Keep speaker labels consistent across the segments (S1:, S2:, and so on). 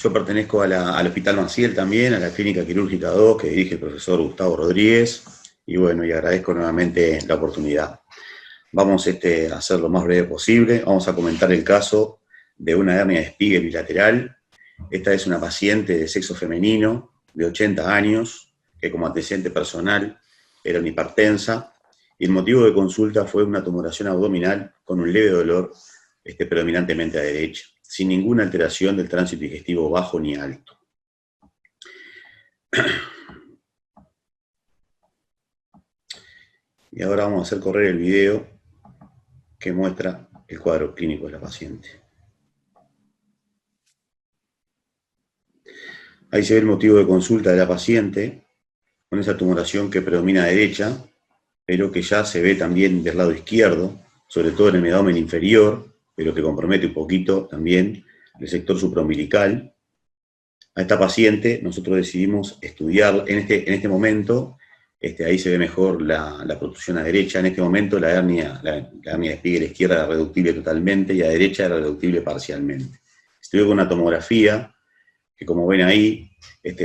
S1: Yo pertenezco al Hospital Maciel también, a la Clínica Quirúrgica 2, que dirige el profesor Gustavo Rodríguez, y bueno, y agradezco nuevamente la oportunidad. Vamos a hacer lo más breve posible, vamos a comentar el caso de una hernia de Spiegel bilateral. Esta es una paciente de sexo femenino, de 80 años, que como antecedente personal era una hipertensa, y el motivo de consulta fue una tumoración abdominal con un leve dolor, predominantemente a derecha, sin ninguna alteración del tránsito digestivo bajo ni alto. Y ahora vamos a hacer correr el video que muestra el cuadro clínico de la paciente. Ahí se ve el motivo de consulta de la paciente, con esa tumoración que predomina a derecha, pero que ya se ve también del lado izquierdo, sobre todo en el abdomen inferior, pero que compromete un poquito también el sector supraumbilical. A esta paciente nosotros decidimos estudiar, en este momento, ahí se ve mejor la protrusión a derecha, en este momento la hernia de Spiegel izquierda era reductible totalmente y a derecha era reductible parcialmente. Estudió con una tomografía que, como ven ahí,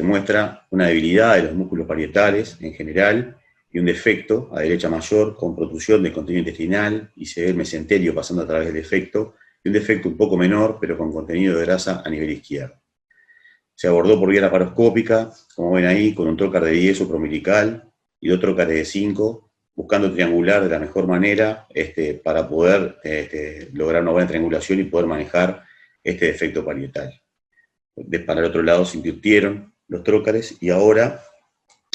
S1: muestra una debilidad de los músculos parietales en general y un defecto a derecha mayor con protrusión del contenido intestinal, y se ve el mesenterio pasando a través del defecto, y un defecto un poco menor pero con contenido de grasa a nivel izquierdo. Se abordó por vía laparoscópica, como ven ahí, con un trocar de 10 supraumbilical y dos trócares de 5, buscando triangular de la mejor manera para poder lograr una buena triangulación y poder manejar este defecto parietal. Para el otro lado se invirtieron los trócares y ahora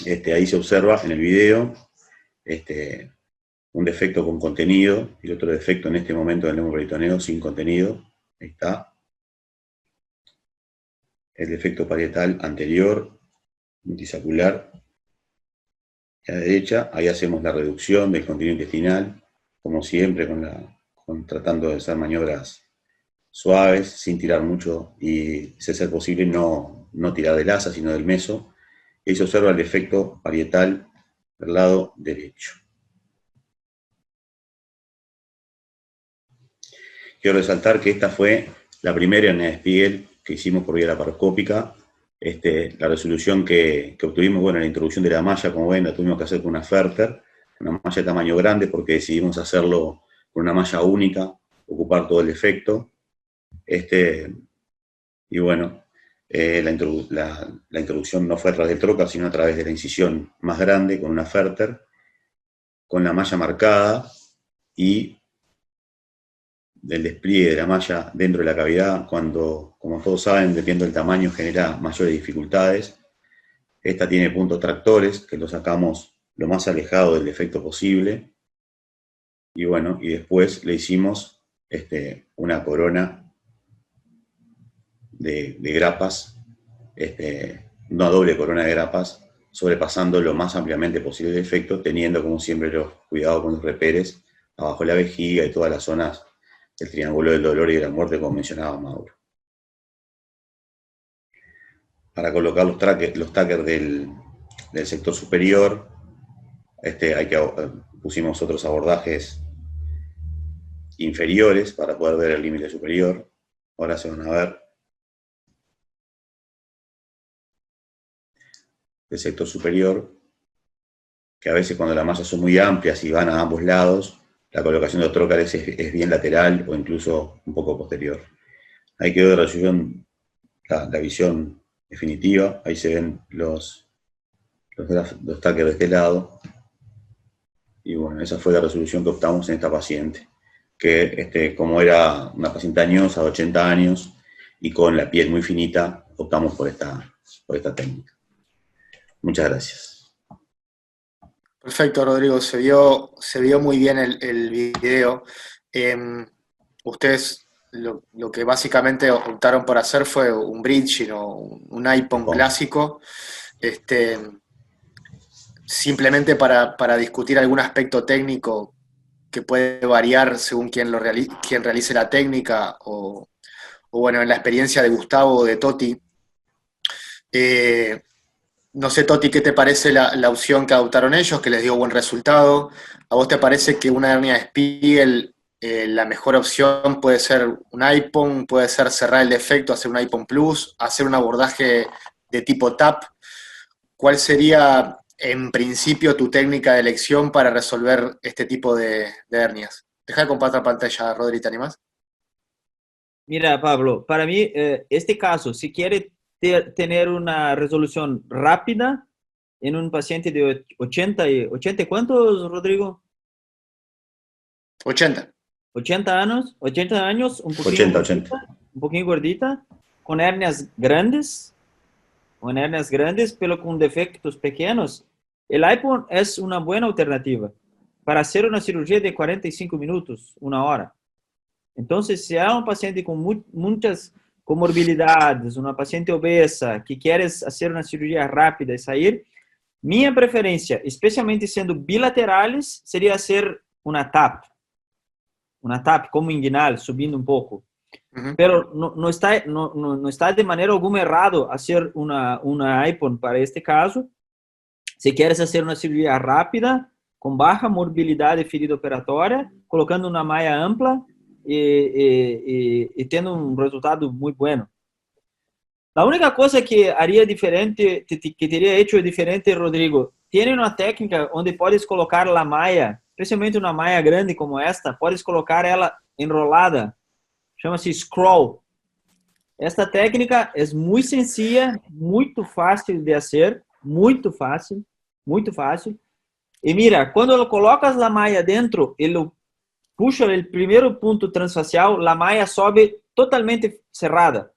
S1: ahí se observa en el video un defecto con contenido y otro defecto en este momento del neumoperitoneo sin contenido. Ahí está. El defecto parietal anterior, multisaccular. A la derecha, ahí hacemos la reducción del contenido intestinal, como siempre, tratando de hacer maniobras suaves, sin tirar mucho y, si es posible, no tirar del asa, sino del meso. Y se observa el defecto parietal del lado derecho. Quiero resaltar que esta fue la primera hernia de Spiegel que hicimos por vía laparoscópica. La resolución que obtuvimos, bueno, la introducción de la malla, como ven, la tuvimos que hacer con una Ferter, una malla de tamaño grande, porque decidimos hacerlo con una malla única, ocupar todo el efecto. Y bueno, la introducción no fue a través del trocar, sino a través de la incisión más grande, con una Ferter, con la malla marcada y del despliegue de la malla dentro de la cavidad, cuando, como todos saben, dependiendo del tamaño, genera mayores dificultades. Esta tiene puntos tractores, que lo sacamos lo más alejado del defecto posible. Y bueno, y después le hicimos una corona de grapas, una doble corona de grapas, sobrepasando lo más ampliamente posible el defecto, teniendo como siempre los cuidados con los reperes abajo de la vejiga y todas las zonas del triángulo del dolor y de la muerte, como mencionaba Mauro. Para colocar los trackers del sector superior, pusimos otros abordajes inferiores para poder ver el límite superior. Ahora se van a ver el sector superior, que a veces cuando las mallas son muy amplias y van a ambos lados, la colocación de los trócares es bien lateral o incluso un poco posterior. Ahí quedó de resolución la visión definitiva. Ahí se ven los trackers de este lado. Y bueno, esa fue la resolución que optamos en esta paciente, que como era una paciente añosa de 80 años y con la piel muy finita, optamos por esta técnica. Muchas gracias.
S2: Perfecto, Rodrigo, se vio muy bien el video. Ustedes lo que básicamente optaron por hacer fue un bridging o un iPhone clásico, simplemente para discutir algún aspecto técnico que puede variar según quien realice la técnica, o bueno, en la experiencia de Gustavo o de Toti. No sé, Toti, ¿qué te parece la opción que adoptaron ellos, que les dio buen resultado? ¿A vos te parece que una hernia de Spiegel la mejor opción puede ser un iPhone, puede ser cerrar el defecto, hacer un iPhone Plus, hacer un abordaje de tipo TAP. ¿Cuál sería, en principio, tu técnica de elección para resolver este tipo de hernias? Deja de compartir pantalla, Rodri, ¿te animás?
S3: Mira, Pablo, para mí, este caso, si quiere tener una resolución rápida en un paciente de 80 ¿cuántos, Rodrigo?
S2: 80.
S3: 80 años, un poquito
S1: 80,
S3: gordita,
S1: 80.
S3: un poquito gordita, con hernias grandes, pero con defectos pequeños. El iPhone es una buena alternativa para hacer una cirugía de 45 minutos, una hora. Entonces, si hay un paciente con muchas comorbilidades, una paciente obesa, que quieres hacer una cirugía rápida y salir, mi preferencia, especialmente siendo bilaterales, sería hacer una TAP como inguinal, subiendo un poco.
S2: Ujú.
S3: Pero no está de manera alguna errado hacer una iPhone para este caso. Si quieres hacer una cirugía rápida, con baja morbilidad de ferida operatória, colocando una malla ampla y tendo un resultado muy bueno. La única cosa que haría diferente, que teria hecho diferente, Rodrigo, tiene uma técnica onde podes colocar a malla, especialmente uma malla grande como esta, podes colocar ela enrolada, chama-se scroll. Esta técnica é muito sencilla, muito fácil de fazer, muito fácil, muito fácil. E mira, quando colocas a malla dentro, ele puxa o primeiro ponto transfacial, a malla sobe totalmente cerrada.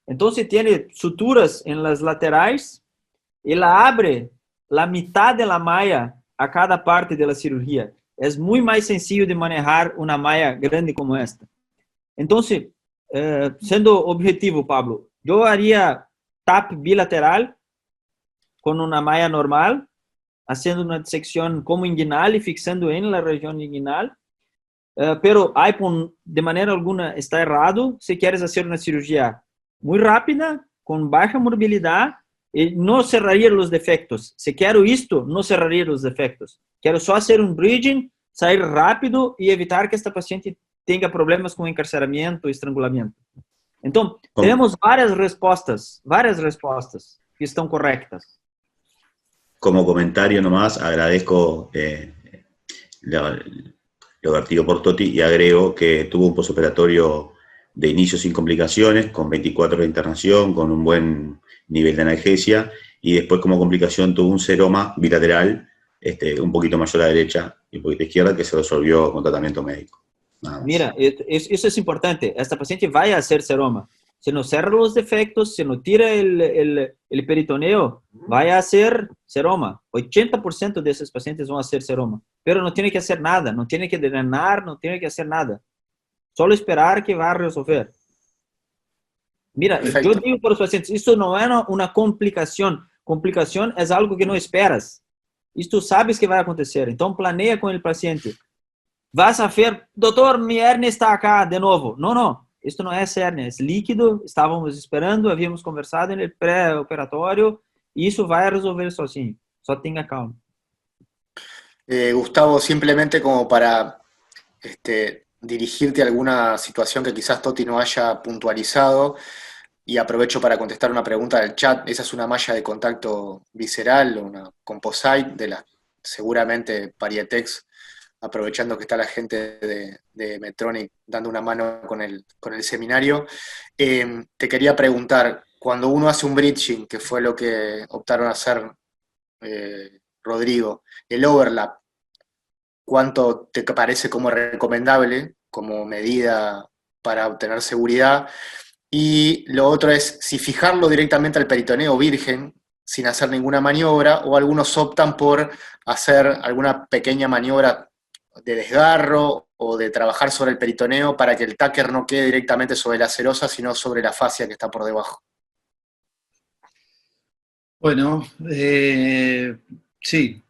S3: Então, tem suturas em las laterais, ela abre a metade da malla a cada parte da cirurgia. É muito mais sencillo de manejar uma malla grande como esta. Então, sendo objetivo, Pablo, eu haria TAP bilateral com uma malla normal, fazendo uma dissecção como inguinal e fixando em la região inguinal. Pero iPhone de maneira alguma está errado. Se queres fazer uma cirurgia muito rápida, com baixa morbilidade, e não cerraria os defectos. Se quero isto, não cerraria os defectos. Quero só fazer um bridging, sair rápido e evitar que esta paciente tenha problemas com encarceramento e estrangulamento. Então, temos várias respostas que estão correctas.
S1: Como comentario nomás, agradezco lo vertido por Toti y agrego que tuvo un posoperatorio de inicio sin complicaciones, con 24 de internación, con un buen nivel de analgesia, y después como complicación tuvo un seroma bilateral, un poquito mayor a la derecha y un poquito a la izquierda, que se resolvió con tratamiento médico.
S3: Mira, isso é importante. Esta paciente vai a hacer seroma. Se não cerra os defectos, se não tira o peritoneo, vai a hacer seroma. 80% desses pacientes vão a hacer seroma. Pero não tem que fazer nada, não tem que drenar, não tem que fazer nada. Só esperar que vai resolver. Mira,
S2: Perfecto.
S3: eu digo para os pacientes, isso não é uma complicação. Complicação é algo que não esperas. Isto sabes que vai acontecer. Então, planeia com o paciente. Vas a ver, doutor, minha hernia está acá de novo. Não, não. Isto não é hernia, é líquido. Estávamos esperando, havíamos conversado no pré-operatório. E isso vai resolver sozinho. Só tenha calma.
S2: Gustavo, simplemente como para dirigirte a alguna situación que quizás Toti no haya puntualizado, y aprovecho para contestar una pregunta del chat. Esa es una malla de contacto visceral, una composite de la seguramente Parietex, aprovechando que está la gente de Medtronic dando una mano con el seminario. Te quería preguntar, cuando uno hace un bridging, que fue lo que optaron a hacer Rodrigo, el overlap, ¿cuánto te parece como recomendable, como medida para obtener seguridad? Y lo otro es si fijarlo directamente al peritoneo virgen, sin hacer ninguna maniobra, o algunos optan por hacer alguna pequeña maniobra de desgarro o de trabajar sobre el peritoneo para que el tacker no quede directamente sobre la serosa, sino sobre la fascia que está por debajo.
S4: Bueno, sí,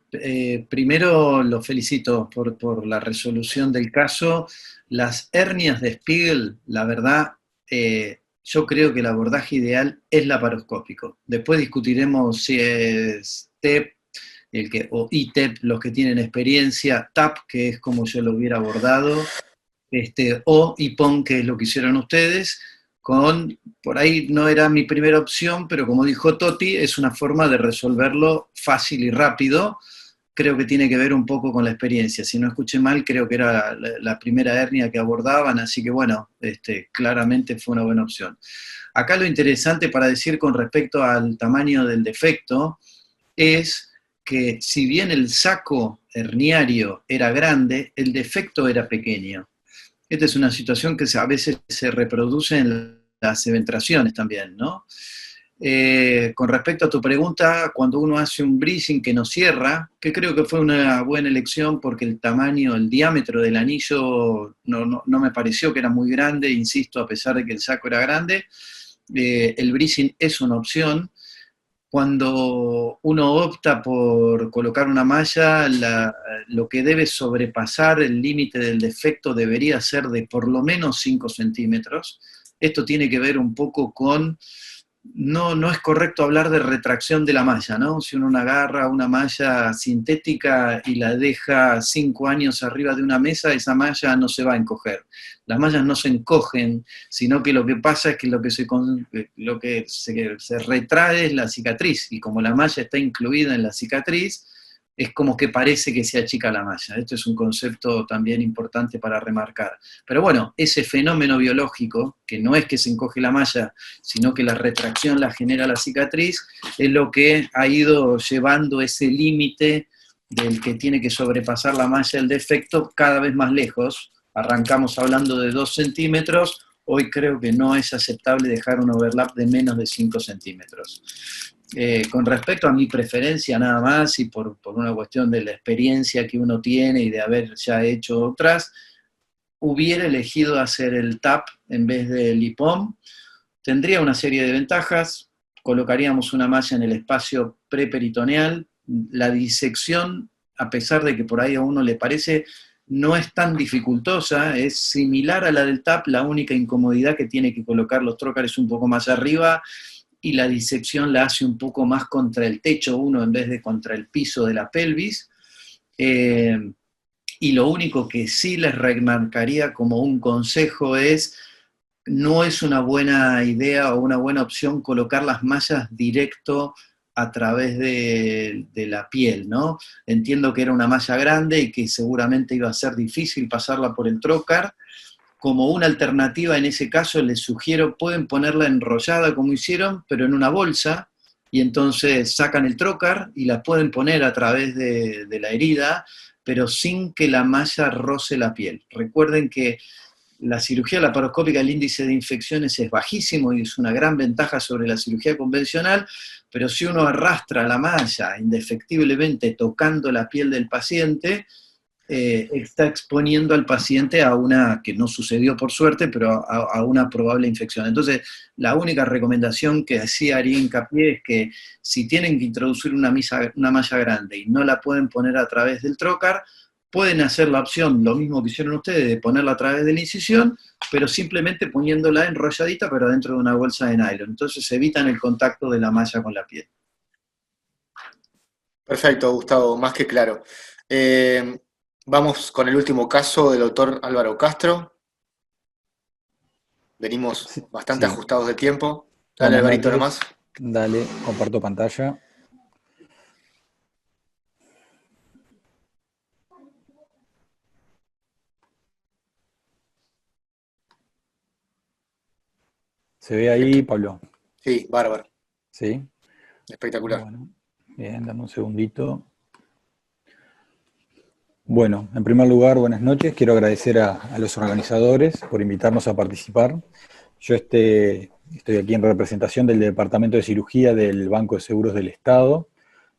S4: primero lo felicito por la resolución del caso. Las hernias de Spiegel, la verdad, yo creo que el abordaje ideal es laparoscópico. Después discutiremos si es TEP o ITEP, los que tienen experiencia, TAP, que es como yo lo hubiera abordado. o IPOM, que es lo que hicieron ustedes, por ahí no era mi primera opción, pero como dijo Toti, es una forma de resolverlo fácil y rápido. Creo que tiene que ver un poco con la experiencia. Si no escuché mal, creo que era la primera hernia que abordaban, así que bueno, claramente fue una buena opción. Acá lo interesante para decir con respecto al tamaño del defecto es que si bien el saco herniario era grande, el defecto era pequeño. Esta es una situación que a veces se reproduce en las eventraciones también, ¿no? Con respecto a tu pregunta, cuando uno hace un breaching que no cierra, que creo que fue una buena elección porque el tamaño, el diámetro del anillo no me pareció que era muy grande, insisto, a pesar de que el saco era grande, el breaching es una opción. Cuando uno opta por colocar una malla, lo que debe sobrepasar el límite del defecto debería ser de por lo menos 5 centímetros. Esto tiene que ver un poco con, no es correcto hablar de retracción de la malla, ¿no? Si uno agarra una malla sintética y la deja 5 años arriba de una mesa, esa malla no se va a encoger. Las mallas no se encogen, sino que lo que pasa es que lo que se retrae es la cicatriz, y como la malla está incluida en la cicatriz, es como que parece que se achica la malla. Esto es un concepto también importante para remarcar. Pero bueno, ese fenómeno biológico, que no es que se encoge la malla, sino que la retracción la genera la cicatriz, es lo que ha ido llevando ese límite del que tiene que sobrepasar la malla el defecto cada vez más lejos. Arrancamos hablando de 2 centímetros, hoy creo que no es aceptable dejar un overlap de menos de 5 centímetros. Con respecto a mi preferencia nada más, y por una cuestión de la experiencia que uno tiene y de haber ya hecho otras, hubiera elegido hacer el TAP en vez del IPOM. Tendría una serie de ventajas: colocaríamos una malla en el espacio preperitoneal, la disección, a pesar de que por ahí a uno le parece, no es tan dificultosa, es similar a la del TAP, la única incomodidad que tiene que colocar los trócares un poco más arriba, y la disección la hace un poco más contra el techo uno en vez de contra el piso de la pelvis. Y lo único que sí les remarcaría como un consejo es, no es una buena idea o una buena opción colocar las mallas directo a través de la piel, ¿no? Entiendo que era una malla grande y que seguramente iba a ser difícil pasarla por el trócar. Como una alternativa en ese caso les sugiero, pueden ponerla enrollada como hicieron, pero en una bolsa, y entonces sacan el trócar y la pueden poner a través de la herida, pero sin que la malla roce la piel. Recuerden que la cirugía laparoscópica, el índice de infecciones es bajísimo y es una gran ventaja sobre la cirugía convencional, pero si uno arrastra la malla indefectiblemente tocando la piel del paciente, está exponiendo al paciente a una, que no sucedió por suerte, pero a una probable infección. Entonces, la única recomendación que sí haría hincapié es que si tienen que introducir una malla grande y no la pueden poner a través del trócar, pueden hacer la opción, lo mismo que hicieron ustedes, de ponerla a través de la incisión, pero simplemente poniéndola enrolladita, pero dentro de una bolsa de nylon. Entonces evitan el contacto de la malla con la piel.
S2: Perfecto, Gustavo, más que claro. Vamos con el último caso del doctor Álvaro Castro. Venimos bastante ajustados de tiempo. Dale, Alvarito, nomás.
S5: Dale, comparto pantalla. ¿Se ve ahí, Pablo?
S2: Sí, bárbaro.
S5: Sí.
S2: Espectacular.
S5: Bueno, bien, dame un segundito. Bueno, en primer lugar, buenas noches. Quiero agradecer a los organizadores por invitarnos a participar. Yo estoy aquí en representación del Departamento de Cirugía del Banco de Seguros del Estado,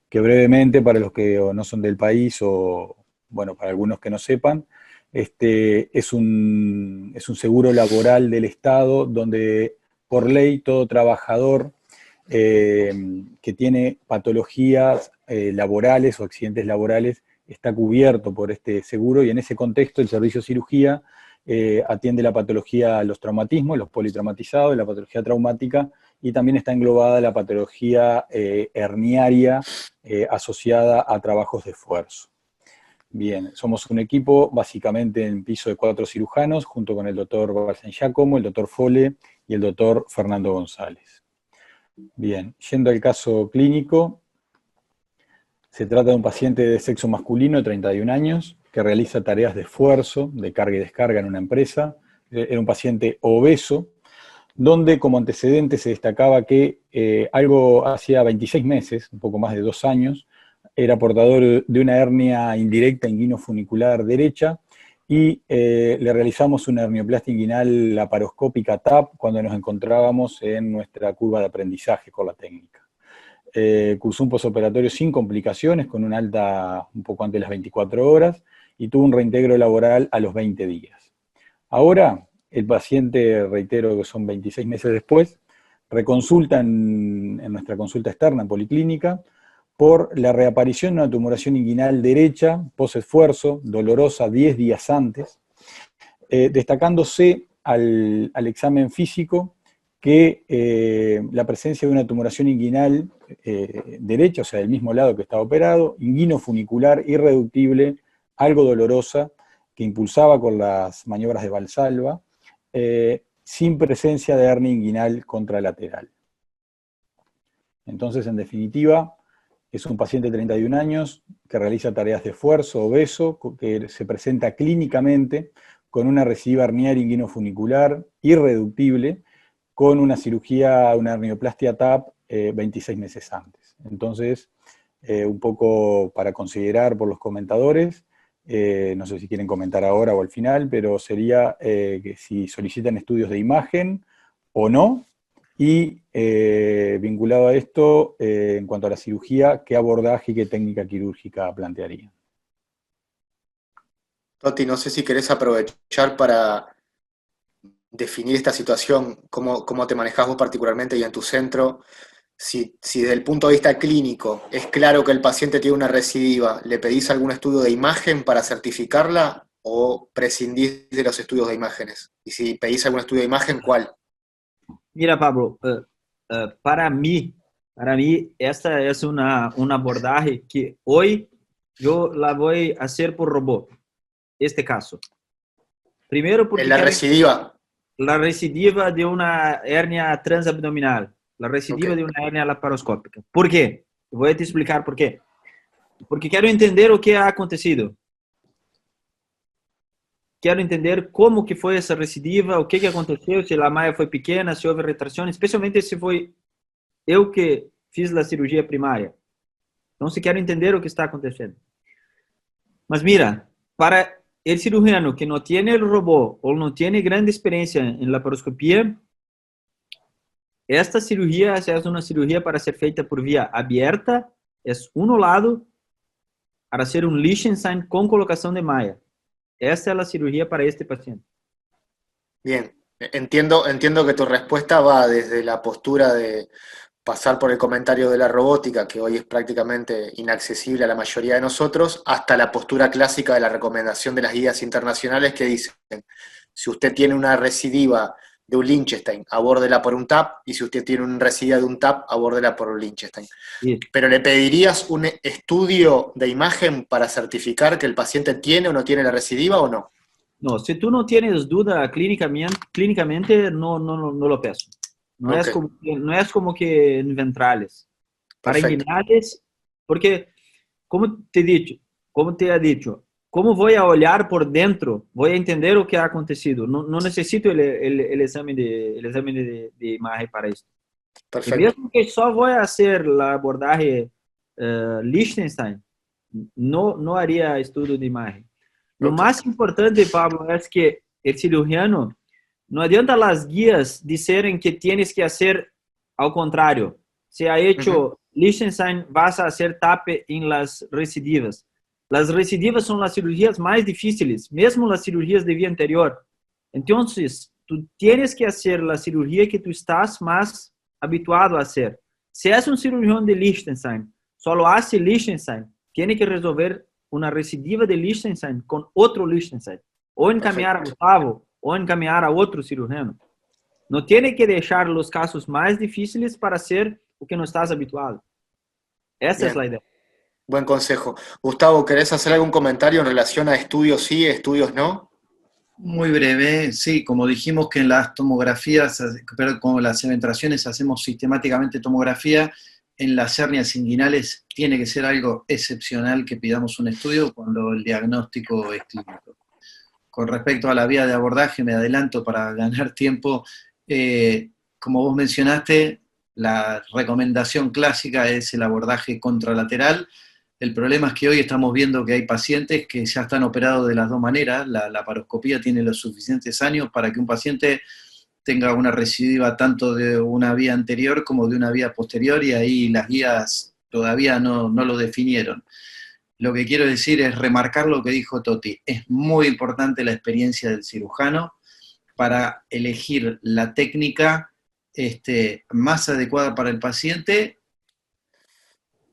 S5: que brevemente, para los que no son del país o, bueno, para algunos que no sepan, es un seguro laboral del Estado donde por ley todo trabajador que tiene patologías laborales o accidentes laborales está cubierto por este seguro, y en ese contexto el servicio de cirugía atiende la patología, los traumatismos, los politraumatizados, la patología traumática, y también está englobada la patología herniaria asociada a trabajos de esfuerzo. Bien, somos un equipo básicamente en piso de 4 cirujanos, junto con el doctor Balsen Giacomo, el doctor Fole y el doctor Fernando González. Bien, yendo al caso clínico, se trata de un paciente de sexo masculino de 31 años que realiza tareas de esfuerzo, de carga y descarga en una empresa. Era un paciente obeso, donde como antecedente se destacaba que algo hacía 26 meses, un poco más de 2 años, era portador de una hernia indirecta inguinofunicular derecha y le realizamos una hernioplastia inguinal laparoscópica TAP cuando nos encontrábamos en nuestra curva de aprendizaje con la técnica. Cursó un posoperatorio sin complicaciones, con una alta un poco antes de las 24 horas, y tuvo un reintegro laboral a los 20 días. Ahora, el paciente, reitero que son 26 meses después, reconsulta en nuestra consulta externa en policlínica por la reaparición de una tumoración inguinal derecha, posesfuerzo, dolorosa 10 días antes, destacándose al examen físico que la presencia de una tumoración inguinal derecha, o sea, del mismo lado que estaba operado, inguinofunicular, irreductible, algo dolorosa, que impulsaba con las maniobras de Valsalva, sin presencia de hernia inguinal contralateral. Entonces, en definitiva, es un paciente de 31 años que realiza tareas de esfuerzo, obeso, que se presenta clínicamente con una recidiva herniaria inguinofunicular irreductible, con una cirugía, una hernioplastia TAP 26 meses antes. Entonces, un poco para considerar por los comentadores, no sé si quieren comentar ahora o al final, pero sería que si solicitan estudios de imagen o no, y vinculado a esto, en cuanto a la cirugía, ¿qué abordaje y qué técnica quirúrgica plantearían?
S2: Toti, no sé si querés aprovechar para definir esta situación, cómo te manejás vos particularmente y en tu centro. Si desde el punto de vista clínico es claro que el paciente tiene una recidiva, ¿le pedís algún estudio de imagen para certificarla o prescindís de los estudios de imágenes? Y si pedís algún estudio de imagen, ¿cuál?
S3: Mira, Pablo, para mí, esta es una abordaje que hoy yo la voy a hacer por robot, este caso. Primero porque
S2: En la recidiva.
S3: la recidiva de una hernia transabdominal, la recidiva
S2: Ok.
S3: de una hernia laparoscópica. ¿Por qué? Voy a te explicar por qué. Porque quiero entender o que ha acontecido. Quero entender como que foi essa recidiva, o que aconteceu, se a maia foi pequena, se houve retração, especialmente se foi eu que fiz a cirurgia primária. Então, se quero entender o que está acontecendo. Mas mira, para o cirurgiano que não tem o robô ou não tem grande experiência em laparoscopia, esta cirurgia é uma cirurgia para ser feita por via aberta, é um lado, para ser um Liechtenstein com colocação de maia. Esta es la cirugía para este paciente.
S2: Bien, entiendo que tu respuesta va desde la postura de pasar por el comentario de la robótica, que hoy es prácticamente inaccesible a la mayoría de nosotros, hasta la postura clásica de la recomendación de las guías internacionales que dicen, si usted tiene una recidiva de un Liechtenstein, abórdela por un TAP, y si usted tiene una recidiva de un TAP, abórdela por un Liechtenstein.
S3: Sí.
S2: Pero ¿le pedirías un estudio de imagen para certificar que el paciente tiene o no tiene la recidiva o no?
S3: No, si tú no tienes duda clínicamente no lo peso. No,
S2: Okay.
S3: no es como que en ventrales. Para
S2: Perfecto.
S3: inguinales, porque, como te he dicho, como voy a olhar por dentro, voy a entender lo que ha acontecido. No necesito el examen de imagen para esto.
S2: Perfecto.
S3: Y mesmo que só voy a hacer la abordaje Liechtenstein, no haría estudio de imagen. Lo
S2: Ok.
S3: más importante, Pablo, es que el cirujano, no adianta las guías dicen que tienes que hacer al contrario. Se ha hecho Liechtenstein, vas a hacer tape en las recidivas. Las recidivas son las cirugías más difíciles, mesmo las cirugías de vía anterior. Entonces, tú tienes que hacer la cirugía que tú estás más habituado a hacer. Si es un cirujano de Liechtenstein, solo hace Liechtenstein, tiene que resolver una recidiva de Liechtenstein con otro Liechtenstein. O encaminhar a Gustavo, o encaminhar a otro cirujano. No tiene que dejar los casos más difíciles para hacer o que no estás habituado. Esa es la idea.
S2: Buen consejo. Gustavo, ¿querés hacer algún comentario en relación a estudios sí, estudios no?
S4: Muy breve, sí, como dijimos que en las tomografías, pero con las cementraciones hacemos sistemáticamente tomografía, en las hernias inguinales tiene que ser algo excepcional que pidamos un estudio cuando el diagnóstico es clínico. Con respecto a la vía de abordaje, me adelanto para ganar tiempo, como vos mencionaste, la recomendación clásica es el abordaje contralateral. El problema es que hoy estamos viendo que hay pacientes que ya están operados de las dos maneras. La laparoscopía tiene los suficientes años para que un paciente tenga una recidiva tanto de una vía anterior como de una vía posterior, y ahí las guías todavía no lo definieron. Lo que quiero decir es remarcar lo que dijo Toti. Es muy importante la experiencia del cirujano para elegir la técnica más adecuada para el paciente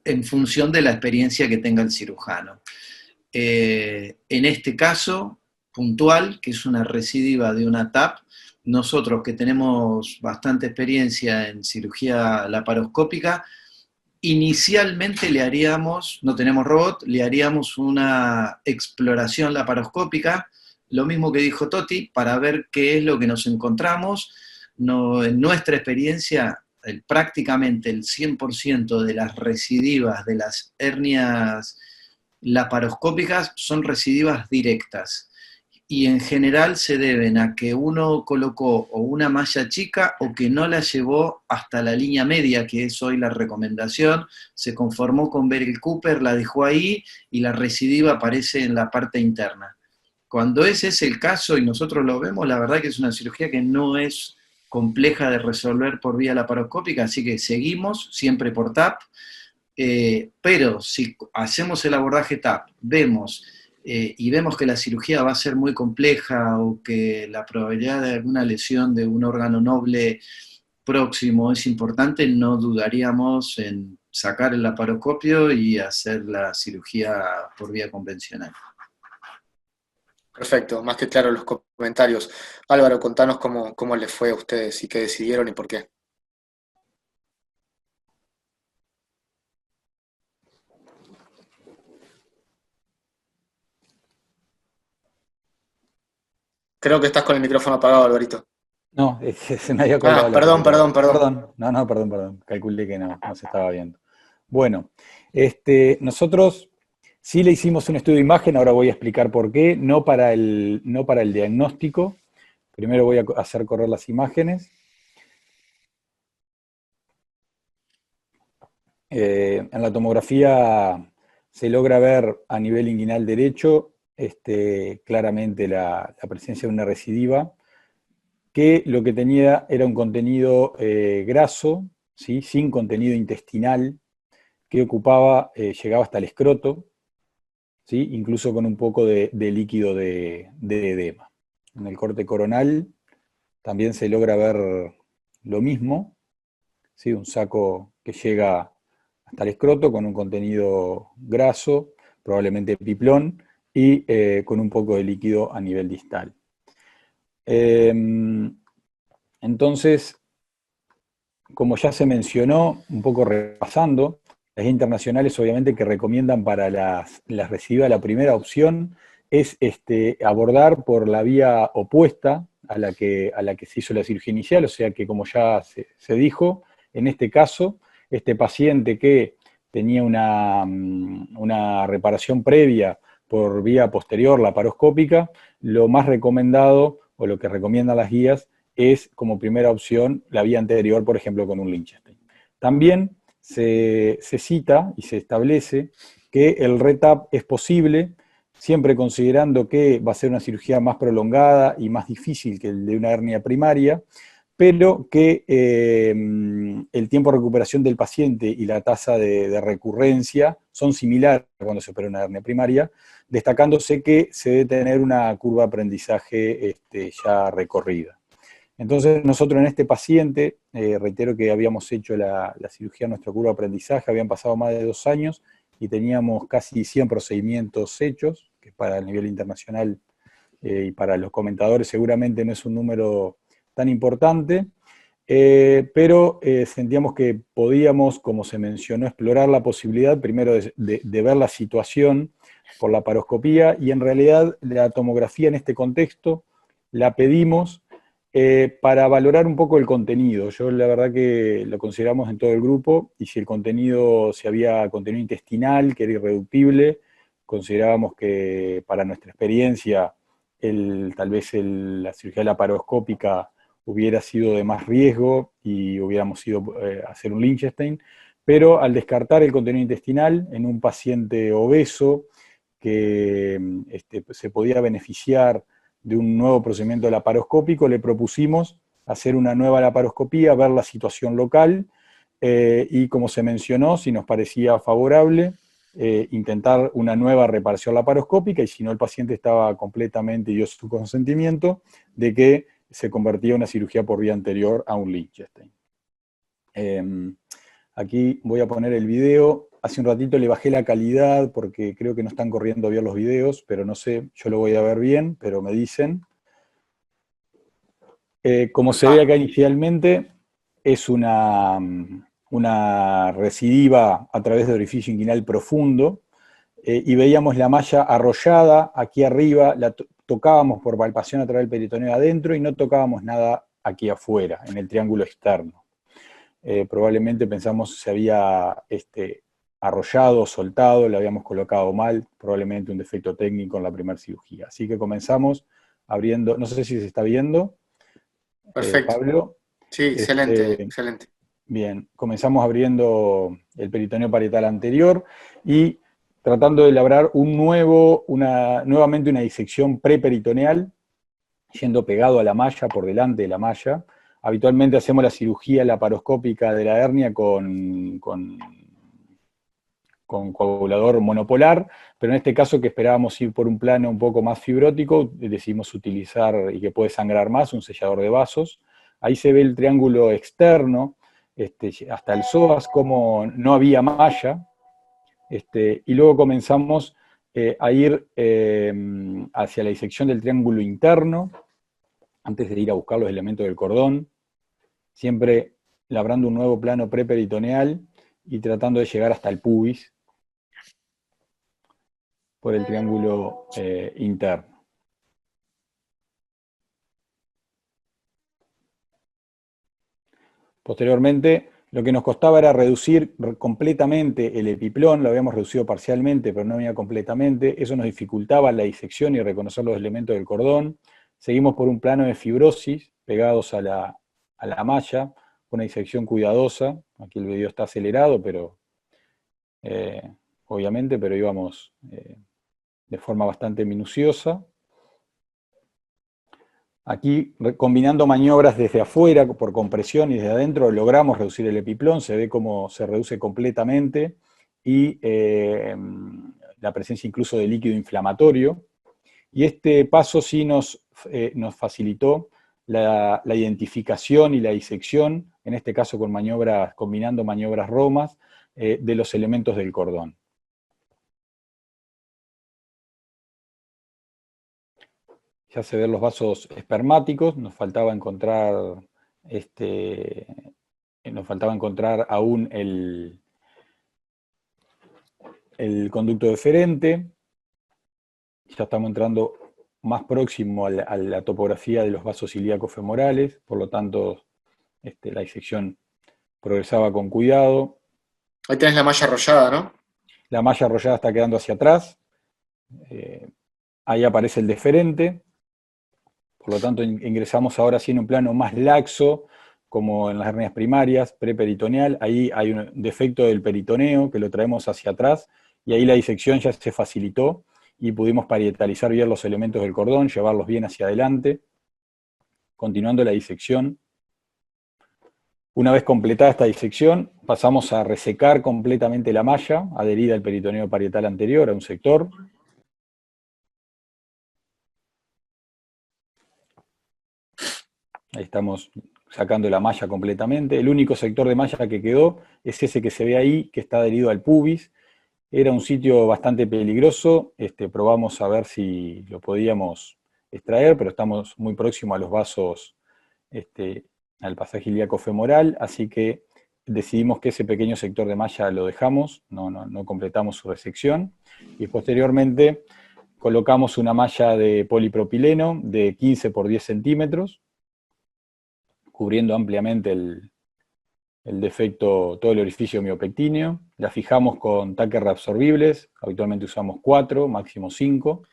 S4: en función de la experiencia que tenga el cirujano. En este caso puntual, que es una recidiva de una TAP, nosotros que tenemos bastante experiencia en cirugía laparoscópica, inicialmente le haríamos, no tenemos robot, le haríamos una exploración laparoscópica, lo mismo que dijo Toti, para ver qué es lo que nos encontramos. No, en nuestra experiencia, prácticamente el 100% de las recidivas de las hernias laparoscópicas son recidivas directas, y en general se deben a que uno colocó o una malla chica o que no la llevó hasta la línea media, que es hoy la recomendación, se conformó con Beryl Cooper, la dejó ahí y la recidiva aparece en la parte interna. Cuando ese es el caso y nosotros lo vemos, la verdad que es una cirugía que no es compleja de resolver por vía laparoscópica, así que seguimos siempre por TAP, pero si hacemos el abordaje TAP, y vemos que la cirugía va a ser muy compleja o que la probabilidad de alguna lesión de un órgano noble próximo es importante, no dudaríamos en sacar el laparoscopio y hacer la cirugía por vía convencional.
S2: Perfecto, más que claro los comentarios. Álvaro, contanos cómo les fue a ustedes y qué decidieron y por qué. Creo que estás con el micrófono apagado, Alvarito.
S5: No, es que se me había colgado la
S2: Perdón.
S5: Perdón. No, perdón. Calculé que no se estaba viendo. Bueno, nosotros sí le hicimos un estudio de imagen, ahora voy a explicar por qué, no para el diagnóstico. Primero voy a hacer correr las imágenes. En la tomografía se logra ver a nivel inguinal derecho claramente la presencia de una recidiva, que lo que tenía era un contenido graso, ¿sí? Sin contenido intestinal, que llegaba hasta el escroto, ¿sí? Incluso con un poco de líquido de edema. En el corte coronal también se logra ver lo mismo, ¿sí? Un saco que llega hasta el escroto con un contenido graso, probablemente piplón, y con un poco de líquido a nivel distal. Entonces, como ya se mencionó, un poco repasando, las guías internacionales obviamente que recomiendan para las recidivas, la primera opción es abordar por la vía opuesta a la que se hizo la cirugía inicial, o sea que, como ya se dijo, en este caso, este paciente que tenía una reparación previa por vía posterior laparoscópica, lo más recomendado, o lo que recomiendan las guías, es como primera opción la vía anterior, por ejemplo, con un Lichtenstein. También se cita y se establece que el RETAP es posible, siempre considerando que va a ser una cirugía más prolongada y más difícil que el de una hernia primaria, pero que el tiempo de recuperación del paciente y la tasa de recurrencia son similares cuando se opera una hernia primaria, destacándose que se debe tener una curva de aprendizaje ya recorrida. Entonces nosotros en este paciente, reitero que habíamos hecho la cirugía en nuestra curva de aprendizaje, habían pasado más de 2 años y teníamos casi 100 procedimientos hechos, que para el nivel internacional y para los comentadores seguramente no es un número tan importante. pero sentíamos que podíamos, como se mencionó, explorar la posibilidad primero de ver la situación por la paroscopía, y en realidad la tomografía en este contexto la pedimos para valorar un poco el contenido. Yo la verdad que lo consideramos en todo el grupo, y si el contenido, si había contenido intestinal, que era irreductible, considerábamos que para nuestra experiencia, tal vez la cirugía laparoscópica hubiera sido de más riesgo y hubiéramos ido a hacer un Lichtenstein, pero al descartar el contenido intestinal en un paciente obeso que se podía beneficiar de un nuevo procedimiento laparoscópico, le propusimos hacer una nueva laparoscopía, ver la situación local, y como se mencionó, si nos parecía favorable, intentar una nueva reparación laparoscópica, y si no el paciente estaba completamente y dio su consentimiento, de que se convertía en una cirugía por vía anterior a un Lichtenstein. Aquí voy a poner el video. Hace un ratito le bajé la calidad porque creo que no están corriendo bien los videos, pero no sé, yo lo voy a ver bien, pero me dicen. Como se ve acá inicialmente, es una recidiva a través de orificio inguinal profundo, y veíamos la malla arrollada aquí arriba, la tocábamos por palpación a través del peritoneo adentro y no tocábamos nada aquí afuera, en el triángulo externo. Probablemente pensamos se había arrollado, soltado, le habíamos colocado mal, probablemente un defecto técnico en la primera cirugía. Así que comenzamos abriendo, no sé si se está viendo.
S2: Perfecto.
S5: Pablo.
S2: Sí, excelente, excelente.
S5: Bien, comenzamos abriendo el peritoneo parietal anterior y tratando de labrar nuevamente una disección preperitoneal, yendo pegado a la malla, por delante de la malla. Habitualmente hacemos la cirugía laparoscópica de la hernia con coagulador monopolar, pero en este caso, que esperábamos ir por un plano un poco más fibrótico, decidimos utilizar, y que puede sangrar más, un sellador de vasos. Ahí se ve el triángulo externo, hasta el psoas, como no había malla, y luego comenzamos a ir hacia la disección del triángulo interno, antes de ir a buscar los elementos del cordón, siempre labrando un nuevo plano preperitoneal y tratando de llegar hasta el pubis por el triángulo interno. Posteriormente, lo que nos costaba era reducir completamente el epiplón, lo habíamos reducido parcialmente, pero no venía completamente. Eso nos dificultaba la disección y reconocer los elementos del cordón. Seguimos por un plano de fibrosis, pegados a la malla, una disección cuidadosa. Aquí el video está acelerado, pero obviamente, pero íbamos de forma bastante minuciosa. Aquí, combinando maniobras desde afuera, por compresión, y desde adentro, logramos reducir el epiplón. Se ve cómo se reduce completamente, y la presencia incluso de líquido inflamatorio. Y este paso sí nos facilitó la identificación y la disección, en este caso combinando maniobras romas, de los elementos del cordón. Ya se ven los vasos espermáticos, nos faltaba encontrar aún el conducto deferente. Ya estamos entrando más próximo a la topografía de los vasos ilíacos femorales, por lo tanto la disección progresaba con cuidado.
S2: Ahí tenés la malla arrollada, ¿no?
S5: La malla arrollada está quedando hacia atrás. Ahí aparece el deferente. Por lo tanto, ingresamos ahora sí en un plano más laxo, como en las hernias primarias, preperitoneal. Ahí hay un defecto del peritoneo que lo traemos hacia atrás, y ahí la disección ya se facilitó y pudimos parietalizar bien los elementos del cordón, llevarlos bien hacia adelante. Continuando la disección. Una vez completada esta disección, pasamos a resecar completamente la malla adherida al peritoneo parietal anterior, a un sector. Ahí estamos sacando la malla completamente. El único sector de malla que quedó es ese que se ve ahí, que está adherido al pubis. Era un sitio bastante peligroso. Probamos a ver si lo podíamos extraer, pero estamos muy próximos a los vasos al pasaje ilíaco femoral, así que decidimos que ese pequeño sector de malla lo dejamos, no completamos su resección, y posteriormente colocamos una malla de polipropileno de 15 por 10 centímetros, cubriendo ampliamente el defecto, todo el orificio miopectíneo. La fijamos con taques reabsorbibles, habitualmente usamos 4, máximo 5.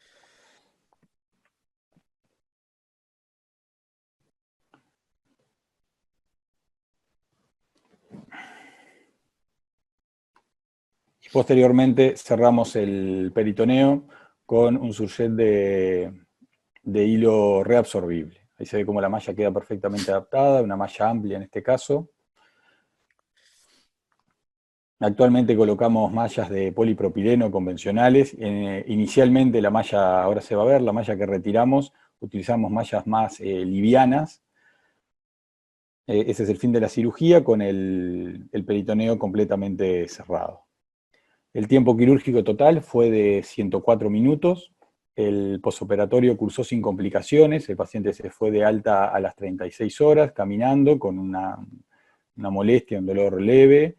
S5: Y posteriormente cerramos el peritoneo con un surjet de hilo reabsorbible. Ahí se ve cómo la malla queda perfectamente adaptada, una malla amplia en este caso. Actualmente colocamos mallas de polipropileno convencionales. Inicialmente la malla, ahora se va a ver, la malla que retiramos, utilizamos mallas más livianas. Ese es el fin de la cirugía con el peritoneo completamente cerrado. El tiempo quirúrgico total fue de 104 minutos. El posoperatorio cursó sin complicaciones. El paciente se fue de alta a las 36 horas caminando con una molestia, un dolor leve.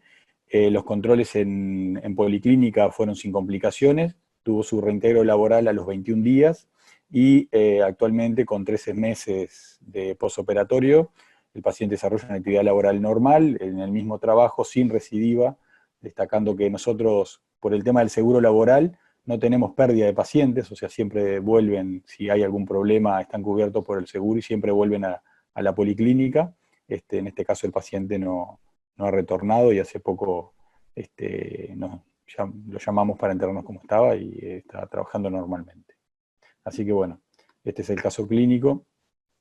S5: Los controles en policlínica fueron sin complicaciones, tuvo su reintegro laboral a los 21 días y actualmente con 13 meses de posoperatorio el paciente desarrolla una actividad laboral normal en el mismo trabajo sin recidiva, destacando que nosotros por el tema del seguro laboral no tenemos pérdida de pacientes, o sea, siempre vuelven, si hay algún problema están cubiertos por el seguro y siempre vuelven a la policlínica. En este caso el paciente no ha retornado y hace poco lo llamamos para enterarnos cómo estaba y está trabajando normalmente. Así que bueno, este es el caso clínico.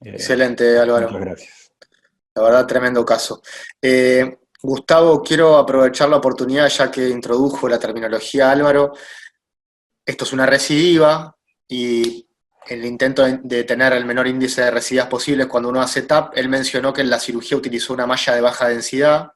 S2: Excelente, Álvaro.
S5: Muchas gracias.
S2: La verdad, tremendo caso. Gustavo, quiero aprovechar la oportunidad, ya que introdujo la terminología Álvaro. Esto es una recidiva y el intento de tener el menor índice de recidivas posibles cuando uno hace TAP. Él mencionó que en la cirugía utilizó una malla de baja densidad.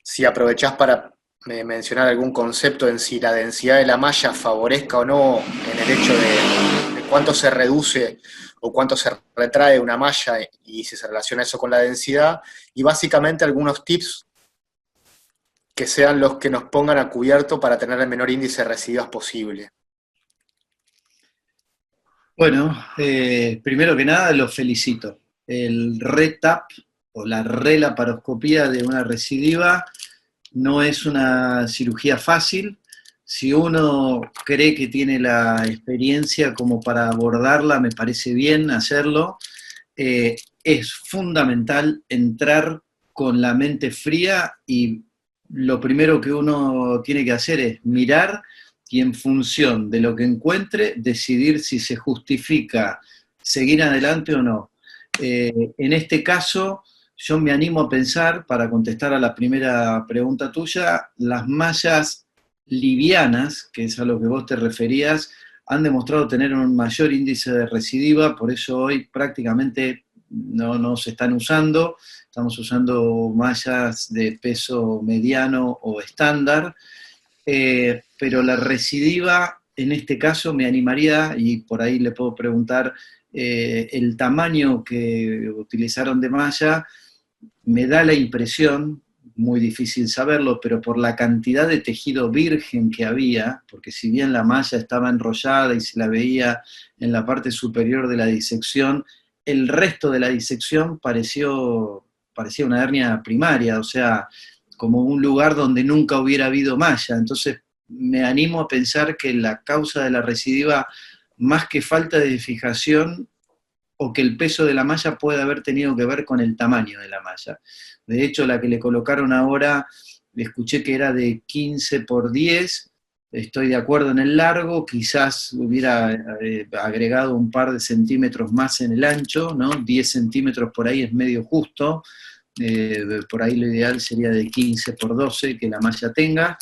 S2: Si aprovechás para mencionar algún concepto en si la densidad de la malla favorezca o no en el hecho de cuánto se reduce o cuánto se retrae una malla y si se relaciona eso con la densidad, y básicamente algunos tips que sean los que nos pongan a cubierto para tener el menor índice de recidivas posible.
S4: Bueno, primero que nada los felicito. El RETAP o la relaparoscopía de una recidiva no es una cirugía fácil. Si uno cree que tiene la experiencia como para abordarla, me parece bien hacerlo. Es fundamental entrar con la mente fría y lo primero que uno tiene que hacer es mirar y en función de lo que encuentre, decidir si se justifica seguir adelante o no. En este caso, yo me animo a pensar, para contestar a la primera pregunta tuya, las mallas livianas, que es a lo que vos te referías, han demostrado tener un mayor índice de recidiva, por eso hoy prácticamente no se están usando, estamos usando mallas de peso mediano o estándar, pero la recidiva, en este caso me animaría, y por ahí le puedo preguntar el tamaño que utilizaron de malla, me da la impresión, muy difícil saberlo, pero por la cantidad de tejido virgen que había, porque si bien la malla estaba enrollada y se la veía en la parte superior de la disección, el resto de la disección parecía una hernia primaria, o sea, como un lugar donde nunca hubiera habido malla. Entonces me animo a pensar que la causa de la recidiva, más que falta de fijación, o que el peso de la malla puede haber tenido que ver con el tamaño de la malla. De hecho, la que le colocaron ahora, le escuché que era de 15 por 10, estoy de acuerdo en el largo, quizás hubiera agregado un par de centímetros más en el ancho, ¿no? 10 centímetros por ahí es medio justo, por ahí lo ideal sería de 15 por 12 que la malla tenga.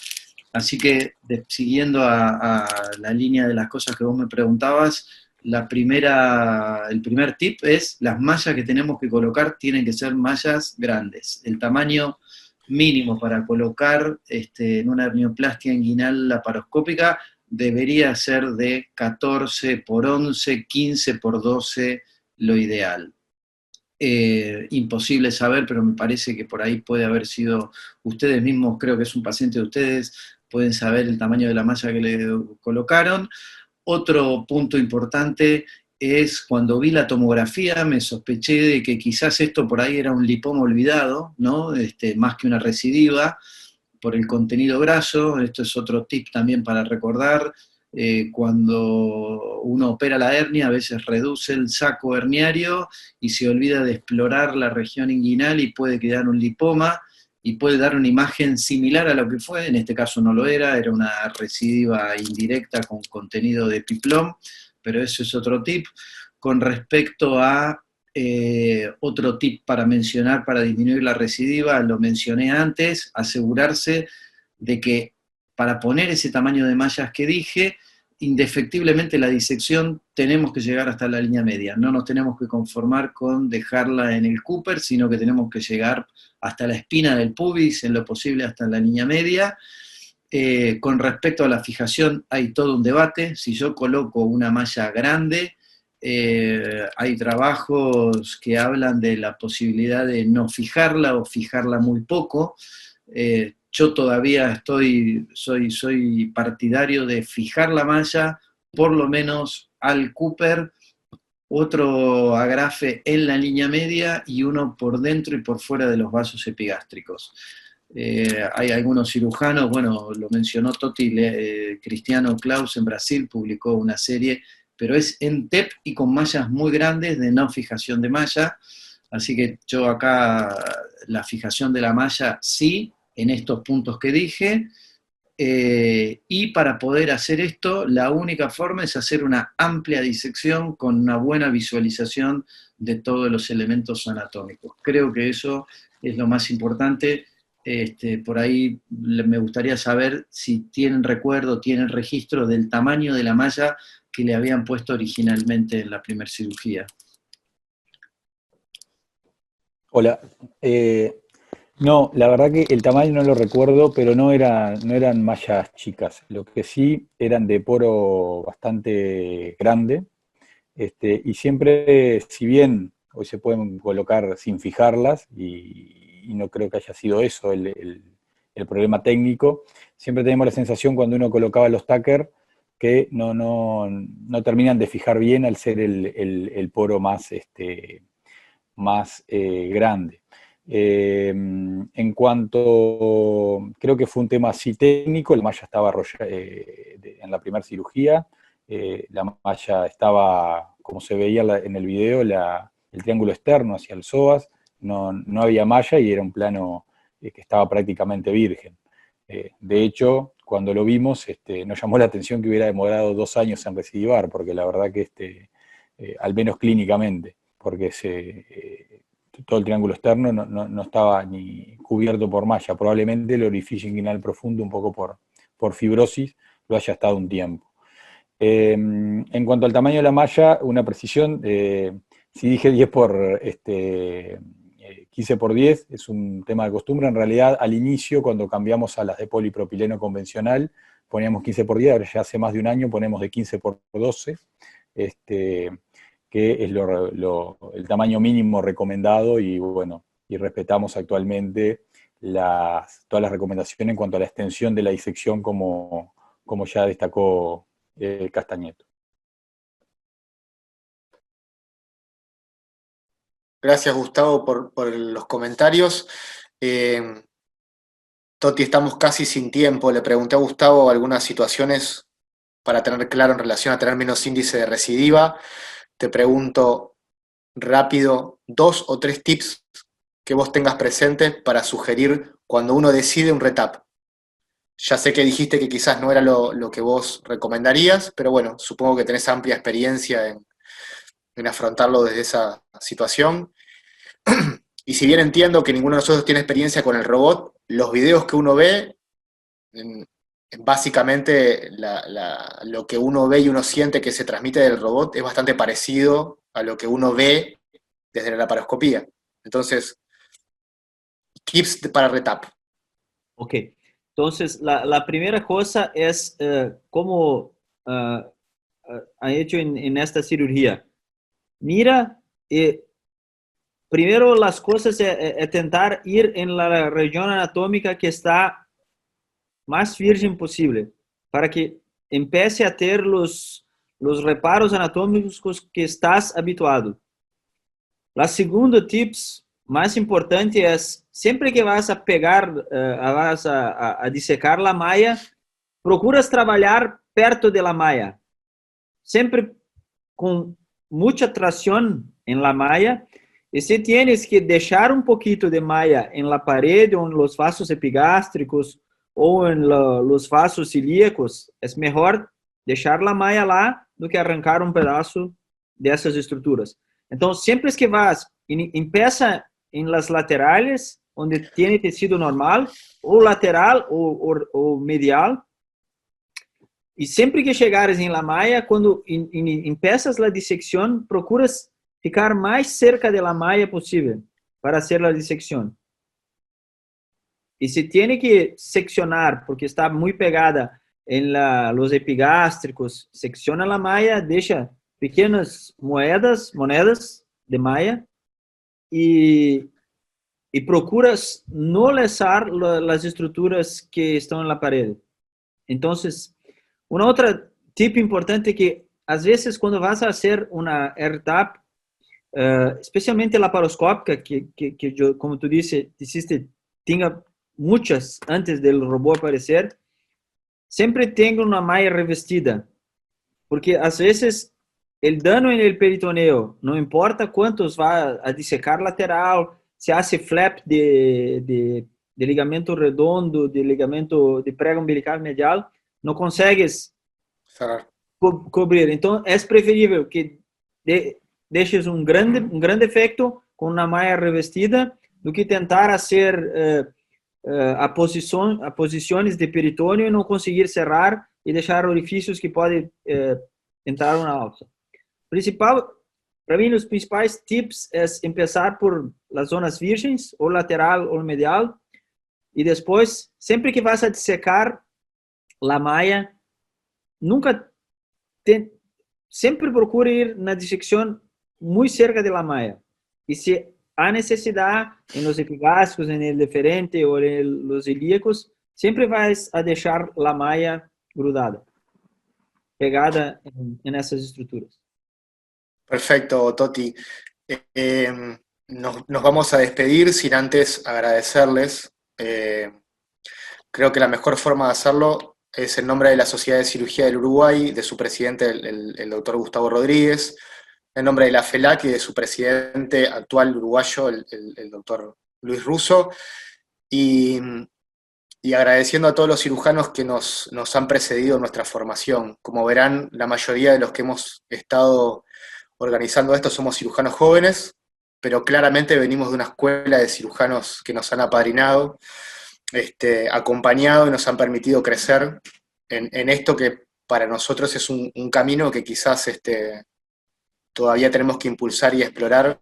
S4: Así que, siguiendo a la línea de las cosas que vos me preguntabas, el primer tip es: las mallas que tenemos que colocar tienen que ser mallas grandes. El tamaño mínimo para colocar en una hernioplastia inguinal laparoscópica debería ser de 14 por 11, 15 por 12, lo ideal. imposible saber, pero me parece que por ahí puede haber sido, ustedes mismos, creo que es un paciente de ustedes, pueden saber el tamaño de la malla que le colocaron. Otro punto importante es cuando vi la tomografía, me sospeché de que quizás esto por ahí era un lipoma olvidado, ¿no? Más que una recidiva, por el contenido graso. Esto es otro tip también para recordar. Cuando uno opera la hernia, a veces reduce el saco herniario y se olvida de explorar la región inguinal y puede quedar un lipoma y puede dar una imagen similar a lo que fue. En este caso no lo era una recidiva indirecta con contenido de piplón, pero eso es otro tip. Con respecto a otro tip para mencionar para disminuir la recidiva, lo mencioné antes, asegurarse de que para poner ese tamaño de mallas que dije, indefectiblemente la disección tenemos que llegar hasta la línea media, no nos tenemos que conformar con dejarla en el Cooper, sino que tenemos que llegar hasta la espina del pubis, en lo posible hasta la línea media. Con respecto a la fijación hay todo un debate. Si yo coloco una malla grande, hay trabajos que hablan de la posibilidad de no fijarla o fijarla muy poco. Yo todavía soy partidario de fijar la malla, por lo menos al Cooper, otro agrafe en la línea media y uno por dentro y por fuera de los vasos epigástricos. Hay algunos cirujanos, bueno, lo mencionó Totti, Cristiano Klaus en Brasil publicó una serie, pero es en TEP y con mallas muy grandes de no fijación de malla, así que yo acá la fijación de la malla sí, en estos puntos que dije, y para poder hacer esto, la única forma es hacer una amplia disección con una buena visualización de todos los elementos anatómicos. Creo que eso es lo más importante. Por ahí me gustaría saber si tienen recuerdo, tienen registro del tamaño de la malla que le habían puesto originalmente en la primera cirugía.
S5: Hola. No, la verdad que el tamaño no lo recuerdo, pero no eran mallas chicas. Lo que sí eran de poro bastante grande. Y siempre, si bien hoy se pueden colocar sin fijarlas, y no creo que haya sido eso el problema técnico, siempre tenemos la sensación cuando uno colocaba los tacker que no terminan de fijar bien al ser el poro más grande. En cuanto, creo que fue un tema así técnico, la malla estaba en la primera cirugía, la malla estaba, como se veía en el video, el triángulo externo hacia el psoas, no había malla y era un plano que estaba prácticamente virgen. De hecho, cuando lo vimos, nos llamó la atención que hubiera demorado 2 años en recidivar, porque la verdad que, al menos clínicamente, porque todo el triángulo externo no estaba ni cubierto por malla. Probablemente el orificio inguinal profundo, un poco por fibrosis, lo haya estado un tiempo. En cuanto al tamaño de la malla, una precisión, si dije 15 por 10, es un tema de costumbre. En realidad, al inicio, cuando cambiamos a las de polipropileno convencional, poníamos 15 por 10, ahora ya hace más de un año ponemos de 15 por 12, que es el tamaño mínimo recomendado, y bueno, y respetamos actualmente todas las recomendaciones en cuanto a la extensión de la disección, como ya destacó Castañeto.
S2: Gracias, Gustavo, por los comentarios. Toti, estamos casi sin tiempo. Le pregunté a Gustavo algunas situaciones para tener claro en relación a tener menos índice de recidiva. Te pregunto rápido 2 o 3 tips que vos tengas presentes para sugerir cuando uno decide un retap. Ya sé que dijiste que quizás no era lo que vos recomendarías, pero bueno, supongo que tenés amplia experiencia en afrontarlo desde esa situación. Y si bien entiendo que ninguno de nosotros tiene experiencia con el robot, los videos que uno ve, básicamente lo que uno ve y uno siente que se transmite del robot es bastante parecido a lo que uno ve desde la laparoscopía. Entonces, tips para retap.
S3: Ok. Entonces, la primera cosa es cómo ha hecho en esta cirugía. Mira primero las cosas es tentar ir en la región anatómica que está más virgen posible, para que empiece a ter los reparos anatómicos que estás habituado. La segunda tips más importante es, siempre que vas a pegar, vas a disecar la malla, procuras trabalhar perto de la malla, sempre com muita tração em la malla, e se tienes que deixar um pouquinho de malla em la parede ou nos vasos epigástricos ou em los vasos ilíacos, é melhor deixar la malla lá do que arrancar um pedaço dessas estruturas. Então, sempre que vas, empieza em las laterales, onde tem tecido normal, ou lateral ou medial, e sempre que chegares em la malla, quando empiezas a dissecção, procuras ficar mais cerca de la malla possível para hacer a dissecção. E se tem que seccionar, porque está muito pegada em los epigástricos, secciona la malla, deixa pequenas monedas de malla e procuras não lesar as estruturas que estão na parede. Então, uma outra tip importante é que, às vezes, quando vas a fazer uma AirTap, especialmente laparoscópica, que eu, como tu disseste, tinha muitas antes do robô aparecer, sempre tenho uma malla revestida, porque às vezes o dano no peritoneo, não importa quantos vai a dissecar lateral, se hace flap de ligamento redondo, de ligamento de prega umbilical medial, não consegues cobrir. Então, é preferível que deixes um grande efeito com uma malla revestida do que tentar fazer posições de peritônio e não conseguir cerrar e deixar orifícios que podem entrar na alça. Para mim, os principais tips é começar por as zonas virgens, ou lateral ou medial, e depois, sempre que vas a dissecar la malla, sempre procure ir na dissecção muito cerca de la malla. E se há necessidade, em los epigástricos, en el deferente ou en los ilíacos, sempre vais a deixar la malla grudada, pegada en essas estruturas.
S2: Perfecto, Toti. Nos vamos a despedir sin antes agradecerles. Creo que la mejor forma de hacerlo es en nombre de la Sociedad de Cirugía del Uruguay, de su presidente, el doctor Gustavo Rodríguez, en nombre de la FELAC y de su presidente actual uruguayo, el doctor Luis Russo, y agradeciendo a todos los cirujanos que nos han precedido en nuestra formación. Como verán, la mayoría de los que hemos estado organizando esto somos cirujanos jóvenes, pero claramente venimos de una escuela de cirujanos que nos han apadrinado, acompañado y nos han permitido crecer en esto que para nosotros es un camino que quizás todavía tenemos que impulsar y explorar,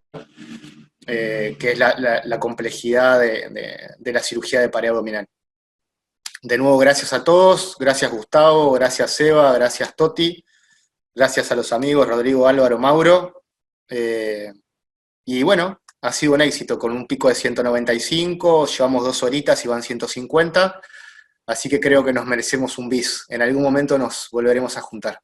S2: que es la complejidad de la cirugía de pared abdominal. De nuevo, gracias a todos, gracias Gustavo, gracias Eva, gracias Toti, gracias a los amigos Rodrigo, Álvaro, Mauro, y bueno, ha sido un éxito, con un pico de 195, llevamos 2 horitas y van 150, así que creo que nos merecemos un bis. En algún momento nos volveremos a juntar.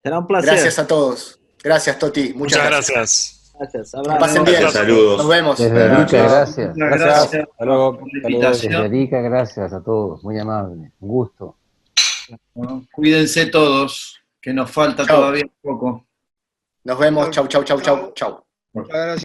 S3: Será un placer.
S2: Gracias a todos. Gracias, Toti. Muchas gracias.
S3: Gracias.
S2: Que pasen bien.
S1: Saludos.
S2: Nos vemos.
S6: Desde Rica, gracias.
S5: Gracias. Hasta luego.
S6: Desde Rica, gracias a todos. Muy amable. Un gusto.
S4: Bueno, cuídense todos, que nos falta
S2: Chau.
S4: todavía un poco.
S2: Nos vemos. Chau, chau, chau, chau, chau.
S7: Muchas gracias.